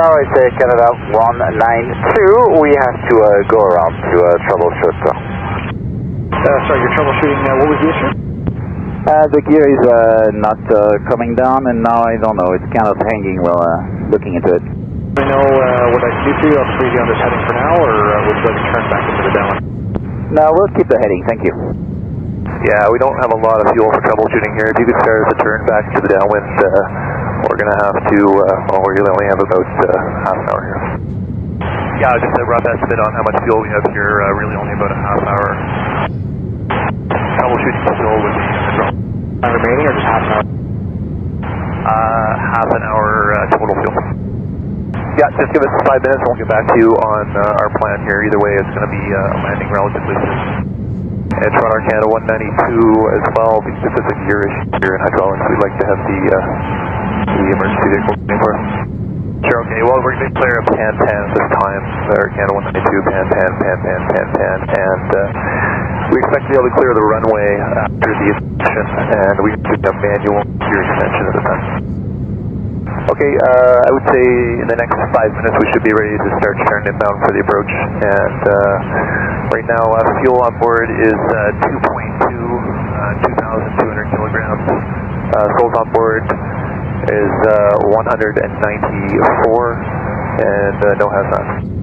Tower, it's Canada 192. We have to go around to troubleshoot. Sorry, you're troubleshooting, what was the issue? The gear is not coming down, and now I don't know, it's kind of hanging while looking into it. Do you know what I can do for you? I'll leave you on this heading for now, or would you like to turn back into the downwind? No, we'll keep the heading, thank you. Yeah, we don't have a lot of fuel for troubleshooting here. If you could start us a turn back to the downwind, we're going to have to, well, we really only have about half an hour here. Yeah, just a rough estimate on how much fuel we have here, really only about a half hour. Troubleshooting fuel would be Remaining or just half an hour? Half an hour total fuel. Yeah, just give us 5 minutes and we'll get back to you on our plan here. Either way, it's going to be landing relatively soon. It's Toronto Canada 192 as well, because this is a gear issue here in hydraulics. We'd like to have the emergency vehicle waiting for us. Sure, okay, well, we're going to clear up pan this time. Our Canada 192, pan, and we expect to be able to clear the runway after the extension, and we can do a manual gear extension at the time. Okay, I would say in the next 5 minutes we should be ready to start turning inbound for the approach, and right now fuel on board is 2.2 kilograms. Souls on board is 194, and no hazmat.